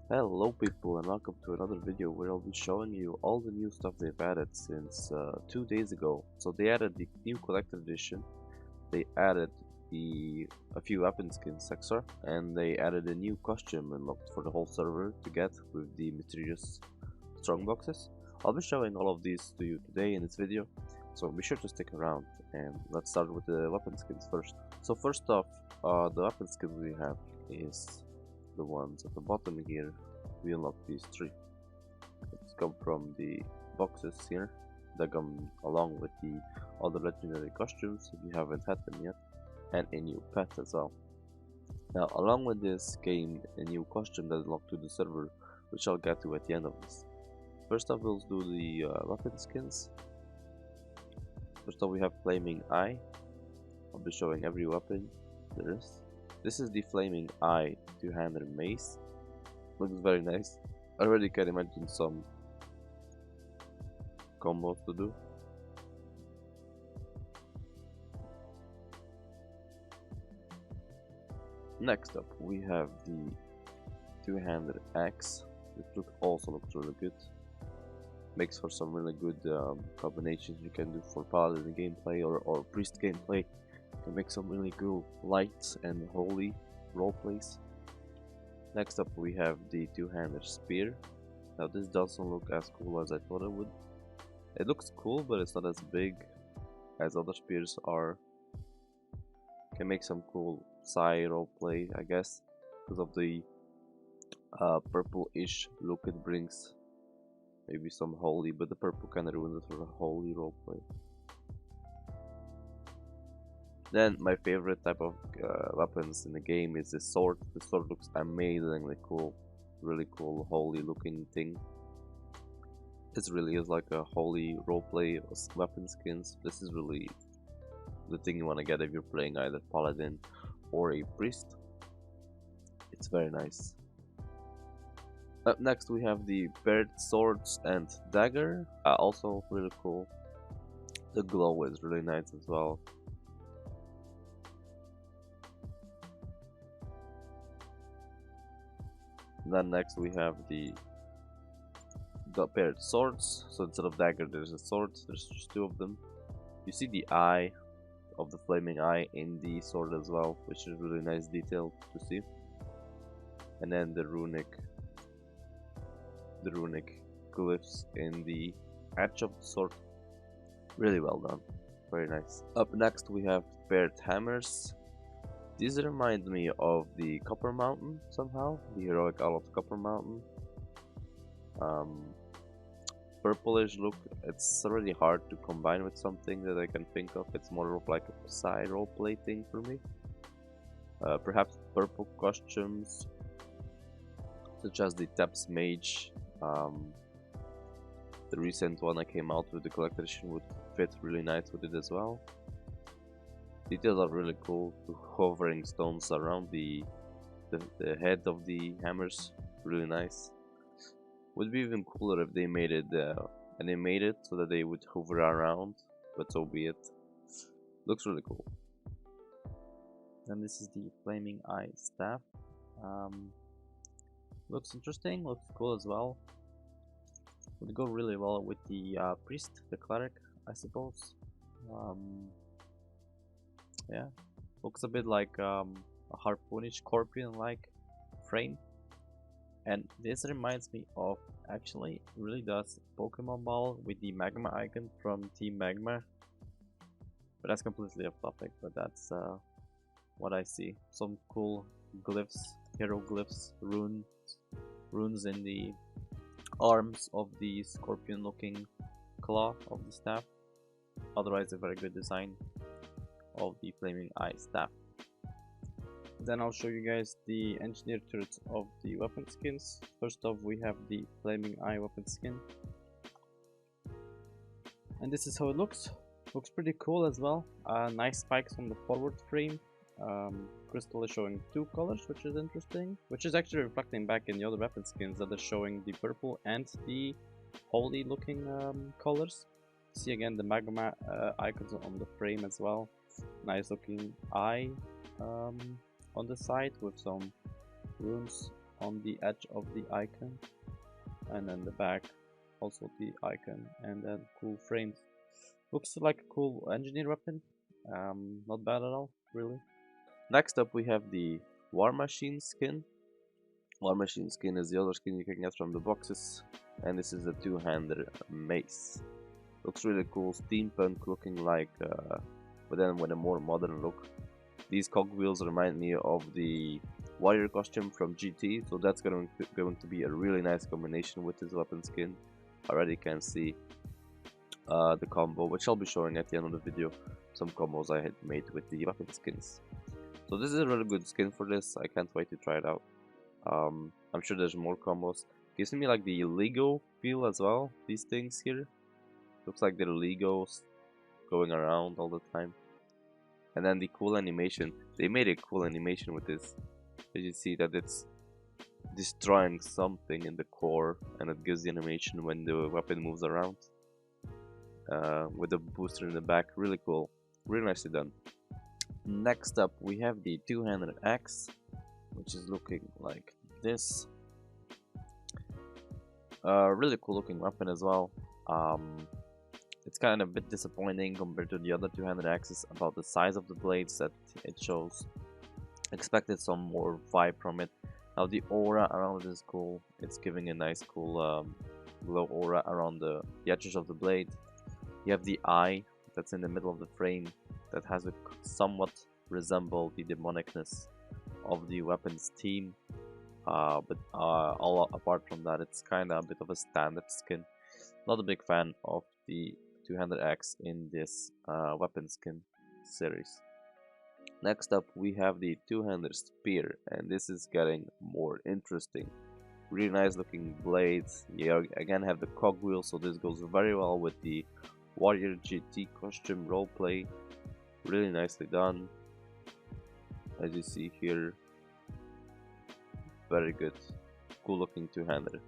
Hello people and welcome to another video where I'll be showing you all the new stuff they've added since 2 days ago. So they added the new collector edition, they added a few weapon skins extra, and they added a new costume unlocked for the whole server to get with the mysterious strong boxes. I'll be showing all of these to you today in this video, so be sure to stick around, and let's start with the weapon skins first. So first off, the weapon skins we have is the ones at the bottom here. We unlock these three. Let's come from the boxes here that come along with the other legendary costumes if you haven't had them yet, and a new pet as well. Now along with this came a new costume that unlocked to the server, which I'll get to at the end of this. First up we'll do the weapon skins. First up we have Flaming Eye. I'll be showing every weapon there is. This is the Flaming Eye two-handed mace. Looks very nice. I already can imagine some combos to do. Next up we have the two-handed axe, which also looks really good. Makes for some really good combinations you can do for paladin gameplay or priest gameplay. To make some really cool light and holy roleplays. Next up we have the two-handed spear. Now this doesn't look as cool as I thought it would. It looks cool, but it's not as big as other spears are. Can make some cool side roleplay, I guess, because of the purple-ish look it brings. Maybe some holy, but the purple kind of ruins it for a holy roleplay. Then my favorite type of weapons in the game is the sword. The sword looks amazingly cool, really cool, holy looking thing. This really is like a holy roleplay weapon skins. This is really the thing you want to get if you're playing either paladin or a priest. It's very nice. Up next we have the paired swords and dagger. Also really cool. The glow is really nice as well. Then next we have the paired swords. So instead of dagger there's a sword, there's just two of them. You see the eye of the flaming eye in the sword as well, which is really nice detail to see. And then the runic glyphs in the edge of the sword. Really well done, very nice. Up next we have paired hammers. These remind me of the Copper Mountain somehow, the heroic Allods Copper Mountain. Purplish look, it's already hard to combine with something that I can think of. It's more of like a side roleplay thing for me. Perhaps purple costumes, such as the Tep's Mage. The recent one I came out with, the collector edition, would fit really nice with it as well. Details are really cool. Hovering stones around the head of the hammers, really nice. Would be even cooler if they made it animated so that they would hover around, but so be it. Looks really cool. And this is the Flaming Eye staff. Looks interesting, looks cool as well. Would go really well with the priest, the cleric, I suppose. Yeah, looks a bit like a harpoonish scorpion-like frame, and this reminds me of, actually really does, Pokemon Ball with the magma icon from Team Magma. But that's completely off topic, but that's what I see. Some cool glyphs, hero glyphs, runes in the arms of the scorpion-looking claw of the staff. Otherwise a very good design of the Flaming Eye staff. Then I'll show you guys the engineered turrets of the weapon skins. First off we have the Flaming Eye weapon skin, and this is how it looks. Looks pretty cool as well. Nice spikes on the forward frame. Crystal is showing two colors, which is interesting, which is actually reflecting back in the other weapon skins that are showing the purple and the holy looking colors. See again the magma icons on the frame as well. Nice looking eye on the side with some runes on the edge of the icon, and then the back also the icon, and then cool frames. Looks like a cool engineer weapon. Not bad at all, really. Next up we have the War Machine skin. War Machine skin is the other skin you can get from the boxes, and this is a two-handed mace. Looks really cool, steampunk looking, like, but then with a more modern look. These cogwheels remind me of the warrior costume from GT, so that's going to be a really nice combination with this weapon skin. Already can see the combo, which I'll be showing at the end of the video, some combos I had made with the weapon skins. So this is a really good skin for this. I can't wait to try it out. I'm sure there's more combos. Gives me like the Lego feel as well, these things here. Looks like they're Legos going around all the time. And then the cool animation. They made a cool animation with this. As you see that it's destroying something in the core, and it gives the animation when the weapon moves around. With the booster in the back, really cool. Really nicely done. Next up we have the two-handed axe, which is looking like this. Really cool looking weapon as well. It's kind of a bit disappointing compared to the other two-handed axes about the size of the blades that it shows. Expected some more vibe from it. Now the aura around it is cool. It's giving a nice cool glow aura around the edges of the blade. You have the eye that's in the middle of the frame that has a somewhat resemble the demonicness of the weapons team. But all apart from that, it's kind of a bit of a standard skin. Not a big fan of the two-handed axe in this weapon skin series. Next up we have the two-handed spear, and this is getting more interesting. Really nice looking blades. You again have the cogwheel, so this goes very well with the Warrior GT costume roleplay. Really nicely done, as you see here. Very good, cool looking two-handed,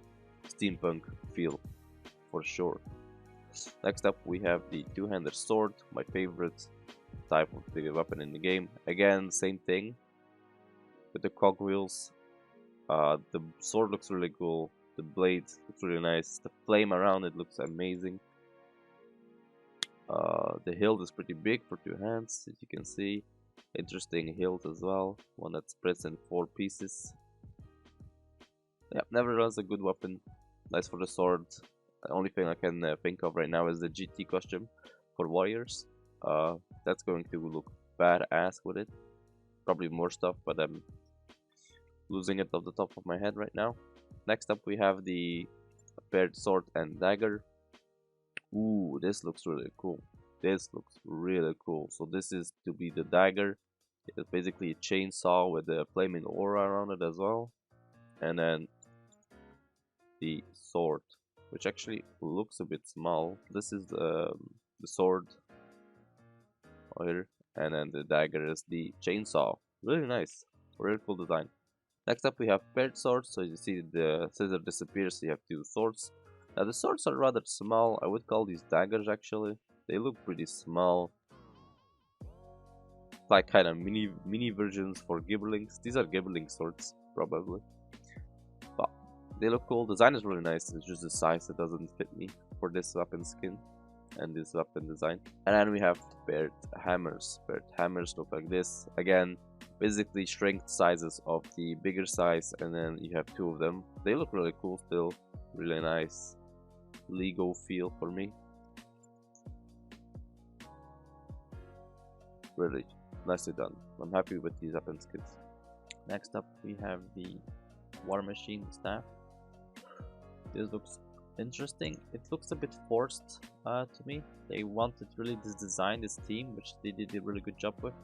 steampunk feel for sure. Next up we have the two-handed sword, my favorite type of the weapon in the game. Again, same thing with the cogwheels. The sword looks really cool, the blade looks really nice, the flame around it looks amazing. The hilt is pretty big for two hands, as you can see. Interesting hilt as well, one that spreads in 4 pieces. Yeah, nevertheless a good weapon, nice for the sword. The only thing I can think of right now is the GT costume for warriors. That's going to look badass with it. Probably more stuff, but I'm losing it off the top of my head right now. Next up we have the paired sword and dagger. Ooh, this looks really cool. This looks really cool. So this is to be the dagger. It's basically a chainsaw with a flaming aura around it as well. And then the sword, which actually looks a bit small. This is the sword here, and then the dagger is the chainsaw. Really nice, really cool design. Next up we have paired swords. So you see the scissor disappears, so you have 2 swords. Now the swords are rather small. I would call these daggers actually. They look pretty small, like kind of mini versions for gibberlings. These are gibbering swords probably. But they look cool. Design is really nice. It's just the size that doesn't fit me for this weapon skin and this weapon design. And then we have paired hammers. Paired hammers look like this. Again, basically strength sizes of the bigger size, and then you have 2 of them. They look really cool still. Really nice Lego feel for me. Really nicely done. I'm happy with these weapon skins. Next up we have the War Machine staff. This looks interesting. It looks a bit forced to me. They wanted really this design, this theme, which they did a really good job with,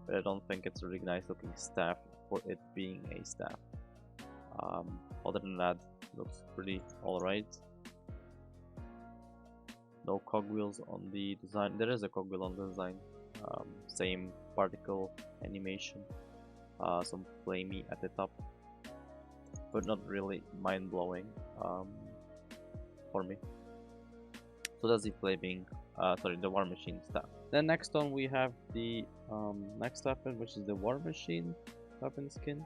but I don't think it's a really nice looking staff for it being a staff. Other than that, looks pretty alright. No cogwheels on the design. There is a cogwheel on the design. Same particle animation. Some flamey at the top, but not really mind-blowing for me. So that's the flaming, the War Machine staff. Then next on we have the next weapon, which is the War Machine weapon skin.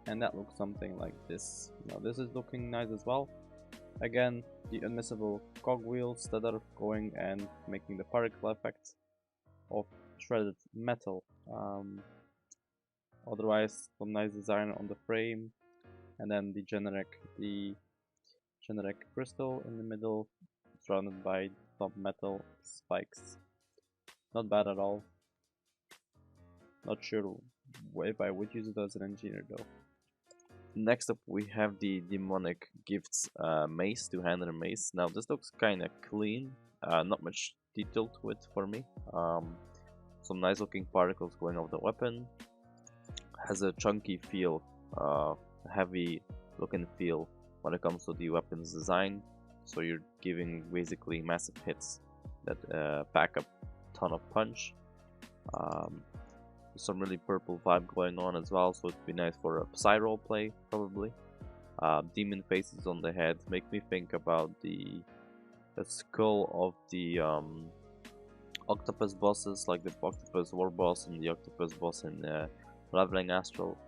and that looks something like this. Now this is looking nice as well. Again, the unmissable cogwheels that are going and making the particle effect of shredded metal. Otherwise, some nice design on the frame, and then the generic crystal in the middle, surrounded by some metal spikes. Not bad at all. Not sure if I would use it as an engineer though. Next up we have the demonic gifts mace, two-handed mace. Now this looks kinda clean, not much detail to it for me. Some nice looking particles going off the weapon. Has a chunky feel, heavy looking feel when it comes to the weapon's design. So you're giving basically massive hits that pack a ton of punch. Some really purple vibe going on as well, so it'd be nice for a Psy role play probably. Demon faces on the head make me think about the skull of the octopus bosses, like the octopus war boss and the octopus boss in Leveling Astral.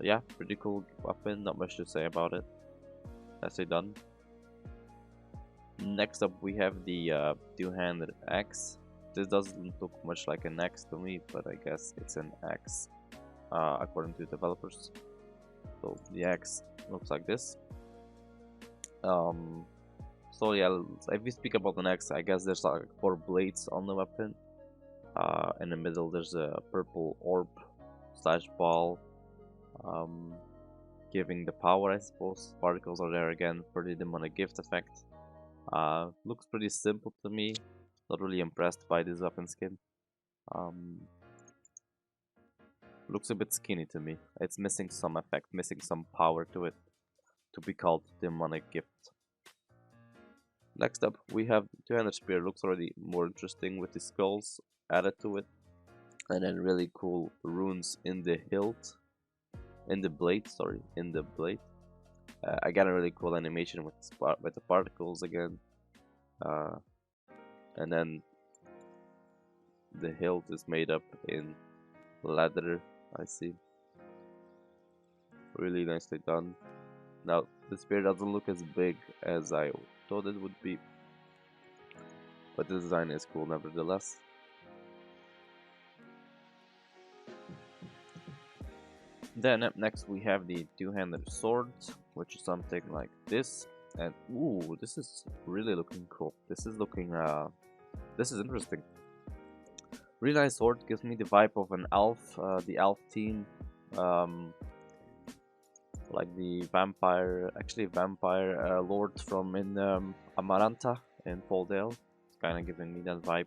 Yeah, pretty cool weapon, not much to say about it. Nicely done. Next up we have the two-handed axe. This doesn't look much like an axe to me, but I guess it's an axe according to developers. So the axe looks like this. So yeah, if we speak about an axe, I guess there's like 4 blades on the weapon. In the middle there's a purple orb slash ball, giving the power, I suppose. Particles are there again for the demonic gift effect. Looks pretty simple to me. Not really impressed by this weapon skin. Looks a bit skinny to me. It's missing some effect, missing some power to it to be called demonic gift. Next up we have two-handed spear. Looks already more interesting with the skulls added to it, and then really cool runes in the hilt, in the blade. Again, a really cool animation with the particles again. And then the hilt is made up in leather, I see. Really nicely done. Now the spear doesn't look as big as I thought it would be, but the design is cool nevertheless. Then up next we have the two-handed sword, which is something like this. And ooh, this is really looking cool. This is looking this is interesting. Really nice sword, gives me the vibe of an elf, the elf team, like the vampire lord from in Amaranta in Pauldale. It's kind of giving me that vibe.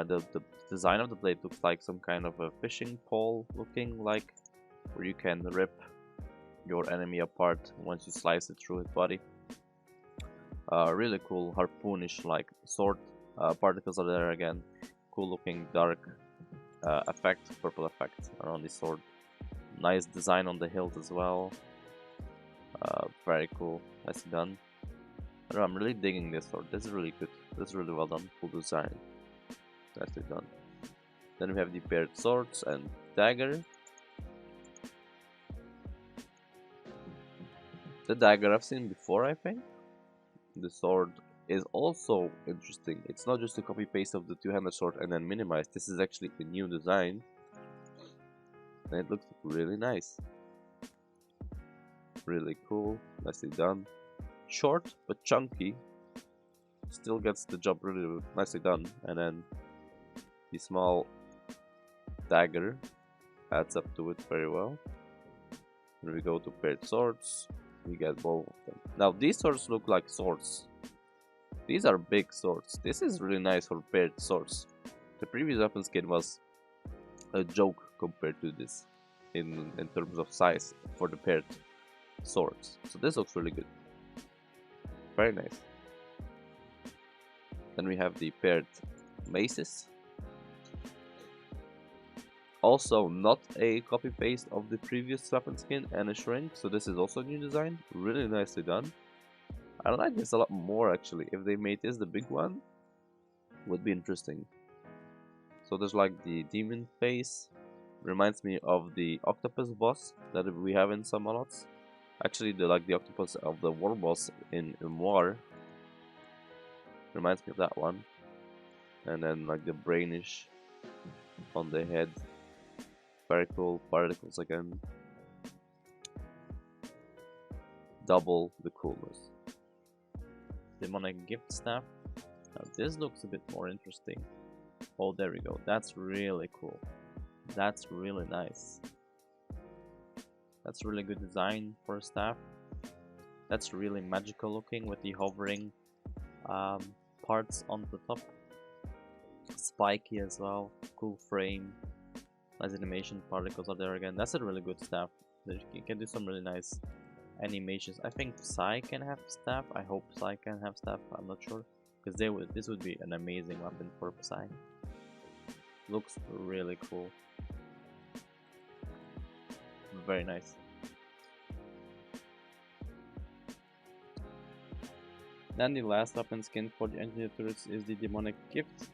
The design of the blade looks like some kind of a fishing pole looking like, where you can rip your enemy apart once you slice it through his body. Really cool harpoonish like sword. Particles are there again. Cool looking dark effect, purple effect around the sword. Nice design on the hilt as well. Very cool, nicely done. I don't know, I'm really digging this sword. This is really good. This is really well done. Cool design. Nicely done. Then we have the paired swords and dagger. The dagger I've seen before, I think. The sword is also interesting. It's not just a copy paste of the two-handed sword and then minimized. This is actually a new design, and it looks really nice. Really cool, nicely done. Short but chunky, still gets the job really nicely done. And then the small dagger adds up to it very well. Then we go to paired swords. We get both of them. Now these swords look like swords. These are big swords. This is really nice for paired swords. The previous weapon skin was a joke compared to this in terms of size for the paired swords. So this looks really good. Very nice. Then we have the paired maces. Also not a copy paste of the previous weapon skin and a shrink, so this is also a new design. Really nicely done. I like this a lot more actually. If they made this the big one, would be interesting. So there's like the demon face, Reminds me of the octopus boss that we have in some Allods. Actually, like the octopus of the war boss in War. Reminds me of that one. And then like the brainish on the head. Very cool. Particles again. Double the coolness. Demonic gift staff. Now this looks a bit more interesting. Oh, there we go. That's really cool. That's really nice. That's really good design for a staff. That's really magical looking with the hovering parts on the top. Spiky as well. Cool frame. Nice animation. Particles are there again. That's a really good staff. You can do some really nice animations. I think Psy can have staff. I hope Psy can have staff. I'm not sure, because this would be an amazing weapon for Psy. Looks really cool. Very nice. Then the last weapon skin for the engineer turrets is the demonic gift.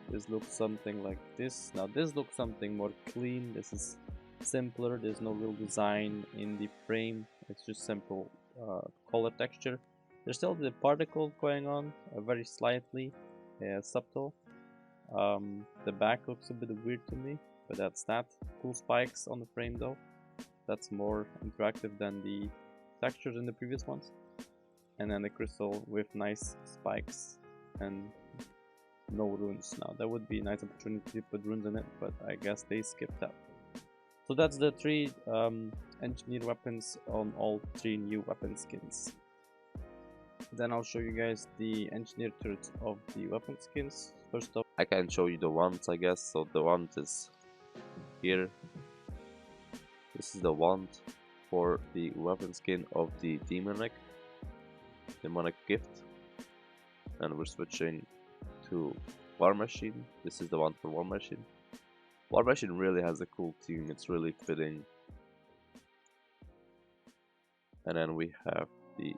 This looks something like this. Now this looks something more clean. This is simpler. There's no real design in the frame. It's just simple color texture. There's still the particle going on, very slightly subtle. The back looks a bit weird to me, but that's that. Cool spikes on the frame though. That's more interactive than the textures in the previous ones. And then the crystal with nice spikes and no runes. Now that would be a nice opportunity to put runes in it, but I guess they skipped that. So that's the 3 engineered weapons on all 3 new weapon skins. Then I'll show you guys the engineered turrets of the weapon skins. First off, I can show you the wands, I guess. So the wand is here. This is the wand for the weapon skin of the demonic gift, and we're switching to War Machine. This is the one for War Machine. War Machine really has a cool team. It's really fitting. And then we have the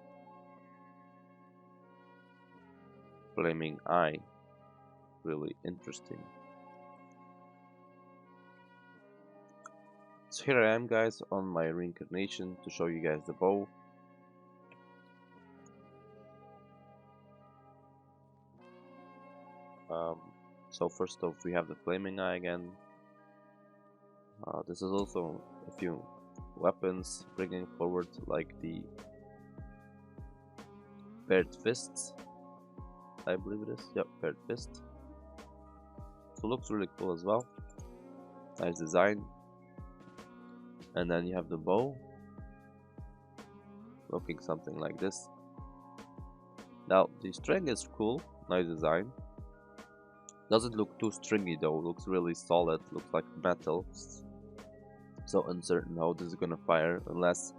Flaming Eye. Really interesting. So here I am, guys, on my reincarnation to show you guys the bow. So first off, we have the Flaming Eye again. This is also a few weapons bringing forward, like the Paired Fists, I believe it is. Yep, Paired Fist. So looks really cool as well. Nice design. And then you have the bow, looking something like this. Now the string is cool, nice design. Doesn't look too stringy though, looks really solid, looks like metal. So uncertain how this is gonna fire, unless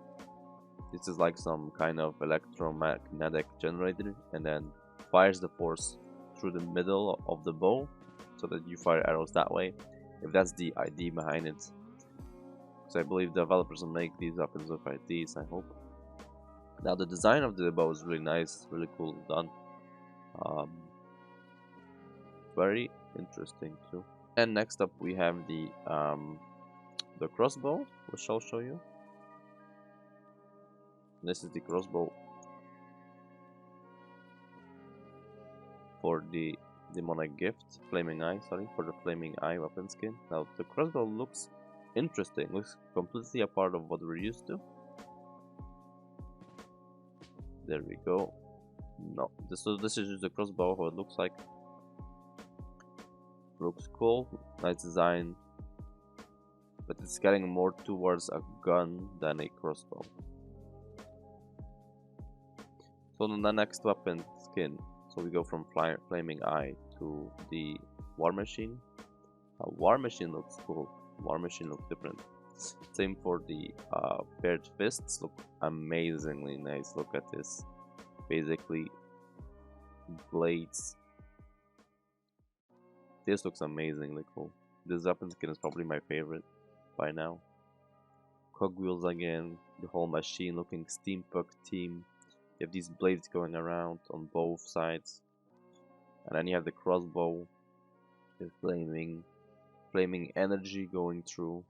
this is like some kind of electromagnetic generator and then fires the force through the middle of the bow so that you fire arrows that way. If that's the idea behind it. So I believe developers will make these weapons with IDs, I hope. Now the design of the bow is really nice, really cool done. Very interesting too. And next up we have the crossbow, which I'll show you. This is the crossbow for the demonic gift, Flaming Eye, sorry, for the Flaming Eye weapon skin. Now the crossbow looks interesting, looks completely a part of what we're used to. There we go. No, this is just the crossbow, how it looks like. Looks cool, nice design, but it's getting more towards a gun than a crossbow. So on the next weapon skin, so we go from Flaming Eye to the War Machine. War Machine looks cool. War Machine looks different. Same for the Paired Fists, look amazingly nice. Look at this. Basically, blades. This looks amazingly cool. This weapon skin is probably my favorite by now. Cogwheels again, the whole machine looking steampunk team. You have these blades going around on both sides. And then you have the crossbow, the flaming flaming energy going through.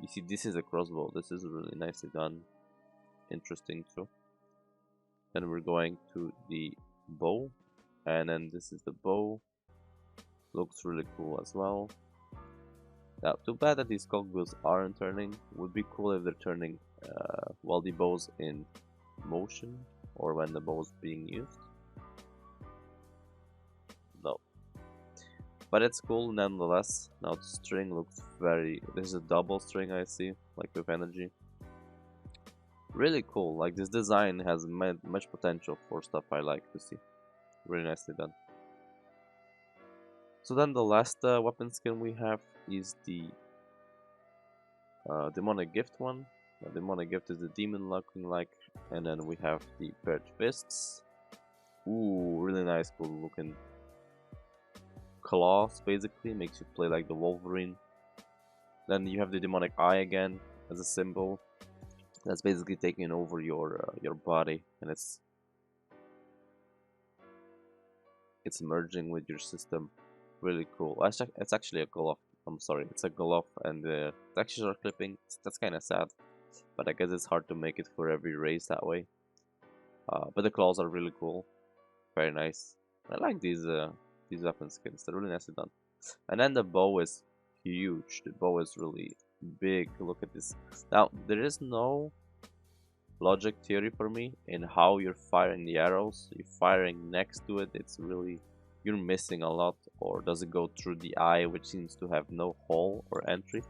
You see, this is a crossbow. This is really nicely done. Interesting too. Then we're going to the bow, and then this is the bow. Looks really cool as well. Now, too bad that these cockbills aren't turning. Would be cool if they're turning while the bow's in motion or when the bow's being used. No, but it's cool nonetheless. Now the string looks very. This is a double string, I see, like with energy. Really cool. Like, this design has much potential for stuff I like to see. Really nicely done. So then the last weapon skin we have is the demonic gift one. The demonic gift is the demon looking like, and then we have the paired fists. Ooh, really nice, cool looking claws. Basically makes you play like the Wolverine. Then you have the demonic eye again as a symbol. That's basically taking over your body, and it's merging with your system. Really cool. It's actually a glove. I'm sorry, it's a glove, and the textures are clipping. That's kind of sad, but I guess it's hard to make it for every race that way. But the claws are really cool, very nice. I like these weapon skins. They're really nicely done. And then the bow is huge. The bow is really big. Look at this. Now there is no logic theory for me in how you're firing the arrows. You're firing next to it. It's really, you're missing a lot. Or does it go through the eye, which seems to have no hole or entry?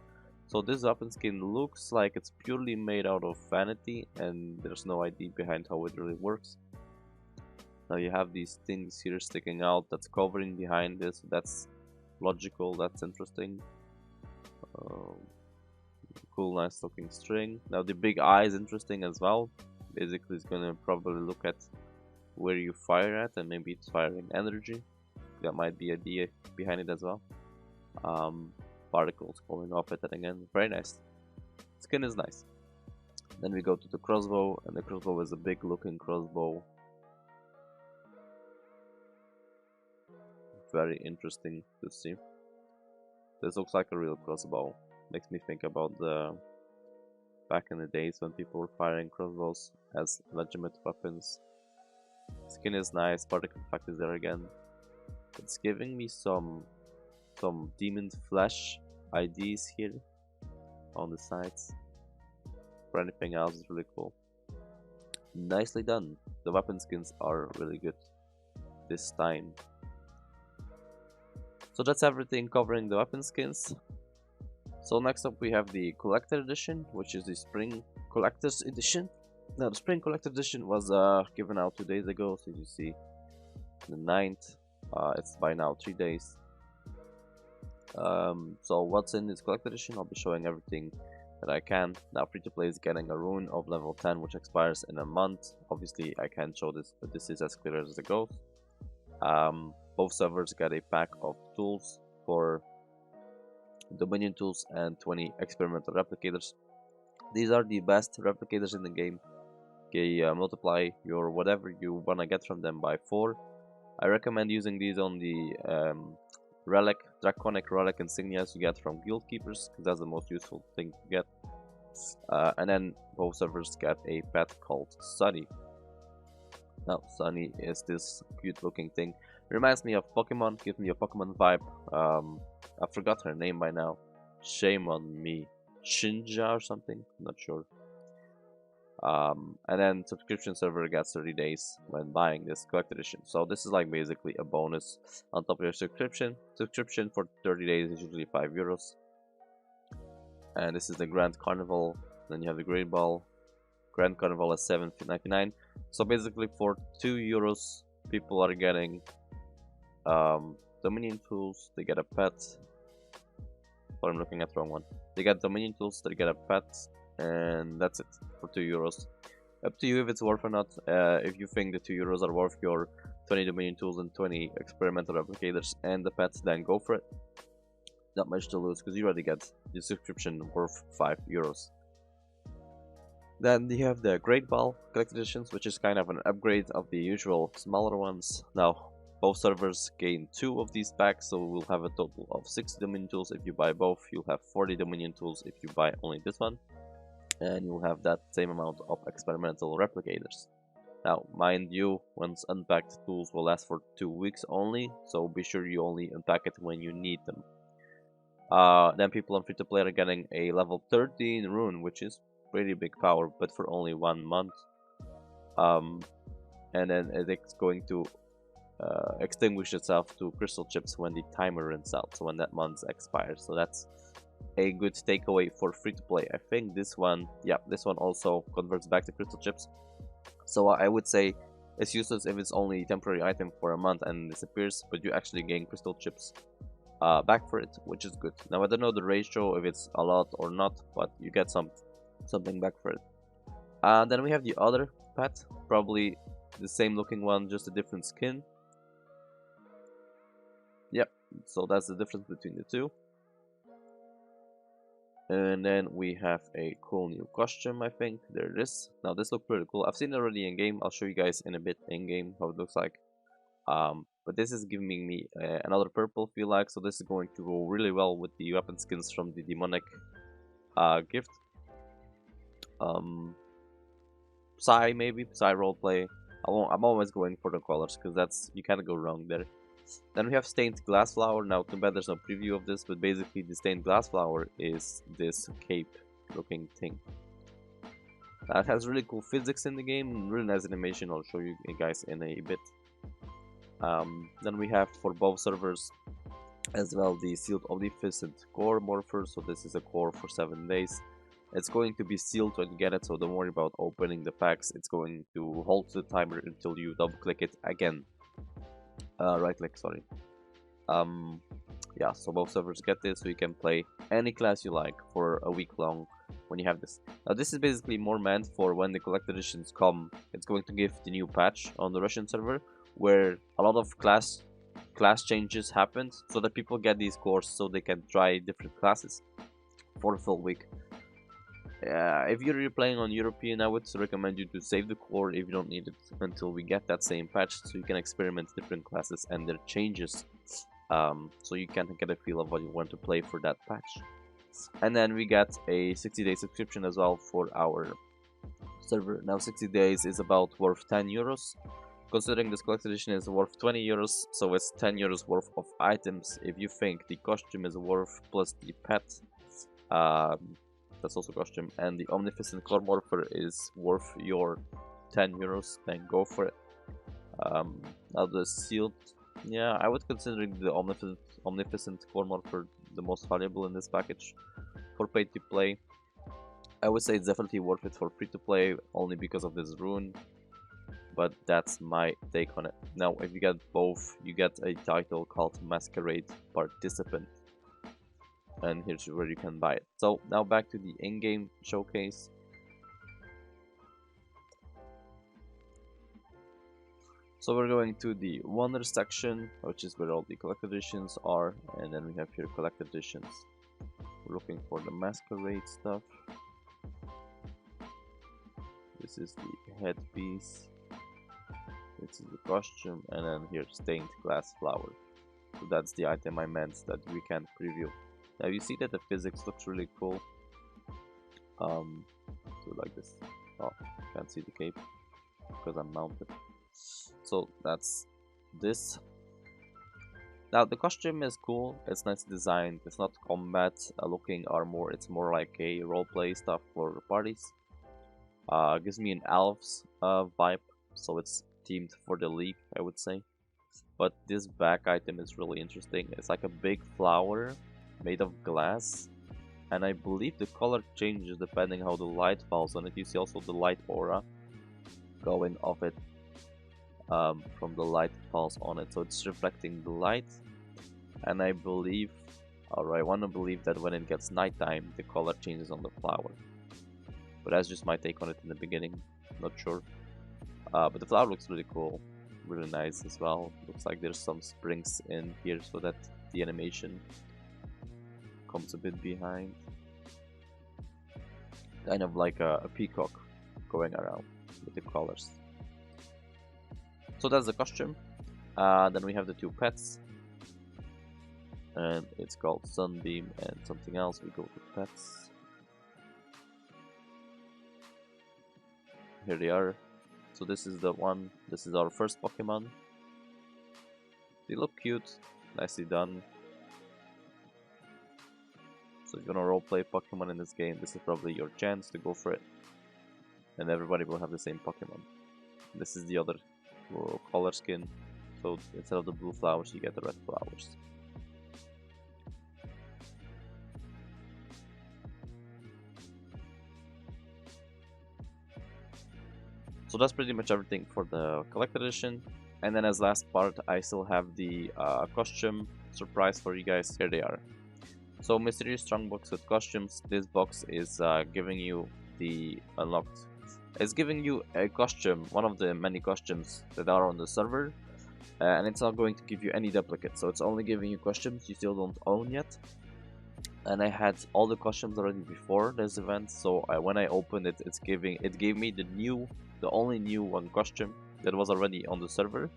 So this weapon skin looks like it's purely made out of vanity, and there's no idea behind how it really works. Now you have these things here sticking out that's covering behind this. That's logical. That's interesting. Cool, nice looking string. Now the big eye is interesting as well. Basically, it's gonna probably look at where you fire at, and maybe it's firing energy. That might be idea behind it as well. Particles going off it, and again, very nice. Skin is nice. Then we go to the crossbow, and the crossbow is a big looking crossbow. Very interesting to see. This looks like a real crossbow. Makes me think about the back in the days when people were firing crossbows as legitimate weapons. Skin is nice, particle effect is there again. It's giving me some demon flesh IDs here on the sides. For anything else, it's really cool. Nicely done. The weapon skins are really good this time. So that's everything covering the weapon skins. So next up we have the collector edition, which is the spring collector's edition. Now the spring collector edition was given out 2 days ago, so you see the 9th. It's by now 3 days. So what's in this collector edition? I'll be showing everything that I can. Now free to play is getting a rune of level 10, which expires in a month. Obviously I can't show this, but this is as clear as it goes. Both servers get a pack of tools for Dominion tools and 20 experimental replicators. These are the best replicators in the game. They multiply your whatever you wanna get from them by 4. I recommend using these on the draconic relic insignias you get from guild keepers, because that's the most useful thing to get. And then both servers get a pet called Sunny. Now Sunny is this cute looking thing. Reminds me of Pokemon, gives me a Pokemon vibe. I forgot her name by now. Shame on me. Shinja or something? I'm not sure. And then subscription server gets 30 days when buying this collector edition. So this is like basically a bonus on top of your subscription. Subscription for 30 days is usually €5. And this is the Grand Carnival. Then you have the Great Ball. Grand Carnival is $7.99. So basically for €2 people are getting Dominion tools, they get a pet. Or I'm looking at the wrong one. They get Dominion tools, they get a pet, and that's it for €2. Up to you if it's worth or not. If you think the €2 are worth your 20 Dominion tools and 20 experimental replicators and the pets, then go for it. Not much to lose because you already get the subscription worth €5. Then you have the Great Ball collector editions, which is kind of an upgrade of the usual smaller ones. Now, Both servers gain 2 of these packs, so we'll have a total of 60 Dominion tools. If you buy both, you'll have 40 Dominion tools if you buy only this one. And you'll have that same amount of experimental replicators. Now, mind you, once unpacked tools will last for 2 weeks only, so be sure you only unpack it when you need them. Then people on free-to-play are getting a level 13 rune, which is pretty big power, but for only 1 month. And then it's going to extinguish itself to crystal chips when the timer runs out, so when that month expires. So that's a good takeaway for free-to-play. I think this one, yeah, this one also converts back to crystal chips. So I would say it's useless if it's only a temporary item for a month and disappears, but you actually gain crystal chips back for it, which is good. Now I don't know the ratio, if it's a lot or not, but you get something back for it. Then we have the other pet, probably the same looking one, just a different skin. Yep, so that's the difference between the two. And then we have a cool new costume, I think. There it is. Now this looks pretty cool. I've seen it already in game. I'll show you guys in a bit in game how it looks like. But this is giving me another purple, feel like, so this is going to go really well with the weapon skins from the demonic gift. Psy, maybe Psy roleplay. I'm always going for the colors because that's, you can't go wrong there. Then we have stained glass flower. Now too bad there's no preview of this, but basically the stained glass flower is this cape looking thing. It has really cool physics in the game, really nice animation. I'll show you guys in a bit. Then we have for both servers as well the sealed omnificent core morpher. So this is a core for 7 days. It's going to be sealed when you get it, so don't worry about opening the packs. It's going to hold the timer until you double click it again. Right click, sorry. Yeah, so both servers get this, so you can play any class you like for a week long when you have this. Now this is basically more meant for when the collector editions come. It's going to give the new patch on the Russian server where a lot of class changes happened, so that people get these cores so they can try different classes for a full week. If you're playing on European, I would recommend you to save the core if you don't need it until we get that same patch, so you can experiment different classes and their changes, so you can get a feel of what you want to play for that patch. And then we got a 60-day subscription as well for our server. Now 60 days is about worth 10 euros. Considering this collector edition is worth 20 euros, so it's 10 euros worth of items. If you think the costume is worth plus the pet, that's also costume, and the omnificent core morpher is worth your 10 euros, then go for it. Now the sealed, yeah, I would consider the omnificent core morpher the most valuable in this package for pay to play. I would say it's definitely worth it for free to play only because of this rune, but that's my take on it. Now if you get both, you get a title called Masquerade Participant, and here's where you can buy it. So now back to the in-game showcase. So we're going to the wonder section, which is where all the collector editions are, and then we have here collector editions. We're looking for the Masquerade stuff. This is the headpiece. This is the costume, and then here stained glass flower. So that's the item I meant that we can't preview. Now you see that the physics looks really cool. So like this. Oh, can't see the cape because I'm mounted. So that's this. Now the costume is cool. It's nice designed. It's not combat looking armor. It's more like a roleplay stuff for parties. Gives me an elves vibe. So it's themed for the league, I would say. But this back item is really interesting. It's like a big flower made of glass, and I believe the color changes depending how the light falls on it. You see also the light aura going off it from the light that falls on it, so it's reflecting the light. And I believe, or I want to believe, that when it gets nighttime the color changes on the flower, but that's just my take on it in the beginning, not sure. But the flower looks really cool, really nice as well. Looks like there's some springs in here so that the animation comes a bit behind, kind of like a peacock going around with the colors. So that's the costume. Then we have the two pets, and it's called Sunbeam and something else. We go to pets. Here they are. So this is the one. This is our first Pokemon. They look cute, nicely done. So if you wanna roleplay Pokemon in this game, this is probably your chance to go for it. And everybody will have the same Pokemon. This is the other color skin. So instead of the blue flowers, you get the red flowers. So that's pretty much everything for the collector edition. And then as last part, I still have the costume surprise for you guys. Here they are. So mysterious strong box with costumes. This box is giving you the unlocked. It's giving you a costume, one of the many costumes that are on the server, and it's not going to give you any duplicates. So it's only giving you costumes you still don't own yet. And I had all the costumes already before this event, so when I opened it, it gave me the only new one costume that was already on the server.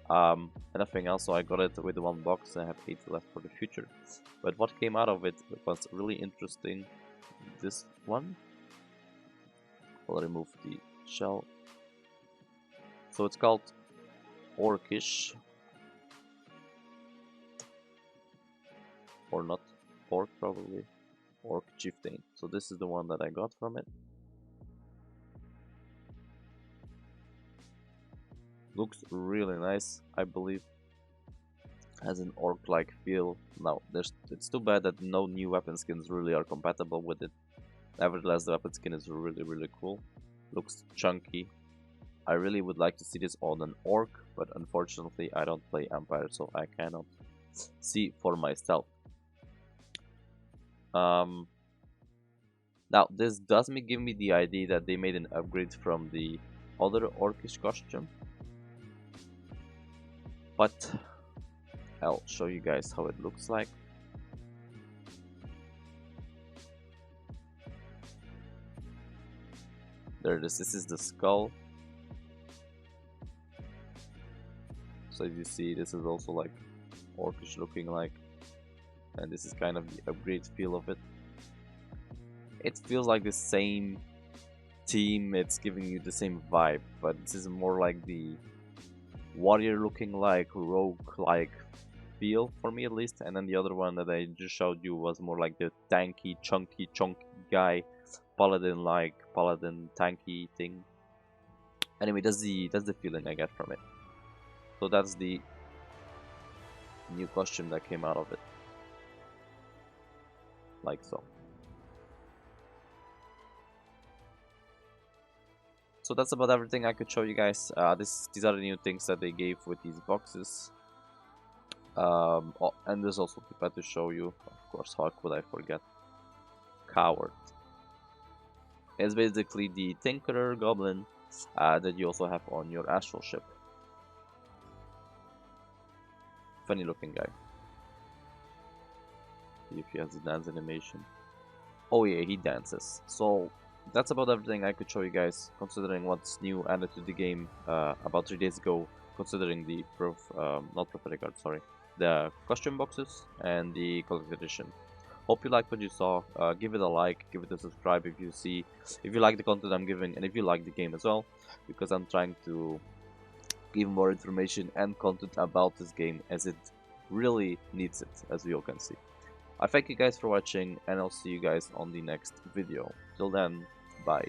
And nothing else, so I got it with one box. I have 8 left for the future. But what came out of it was really interesting. This one, I'll remove the shell. So it's called Orcish, or not Orc, probably Orc Chieftain. So this is the one that I got from it. Looks really nice, I believe. Has an orc-like feel. Now, it's too bad that no new weapon skins really are compatible with it. Nevertheless, the weapon skin is really cool. Looks chunky. I really would like to see this on an orc, but unfortunately I don't play Empire, so I cannot see for myself. Now, this does give me the idea that they made an upgrade from the other orcish costume. But I'll show you guys how it looks like. There it is. This is the skull. So as you see, this is also like orcish looking like, and this is kind of the upgrade feel of it. It feels like the same team. It's giving you the same vibe, but this is more like the warrior looking like, rogue like feel for me at least. And then the other one that I just showed you was more like the tanky, chunky guy, paladin like, paladin tanky thing. Anyway, that's the feeling I get from it. So that's the new costume that came out of it, like so. So that's about everything I could show you guys. These are the new things that they gave with these boxes. Oh, and there's also the pet to show you. Of course, how could I forget? Coward. It's basically the Tinkerer Goblin that you also have on your astral ship. Funny looking guy. See if he has the dance animation. Oh yeah, he dances. So that's about everything I could show you guys, considering what's new added to the game about 3 days ago, considering the not prophetic art, sorry, the costume boxes and the collector's edition. Hope you liked what you saw. Give it a like, give it a subscribe if you like the content I'm giving, and if you like the game as well, because I'm trying to give more information and content about this game as it really needs it, as we all can see. I thank you guys for watching, and I'll see you guys on the next video. Till then, bye.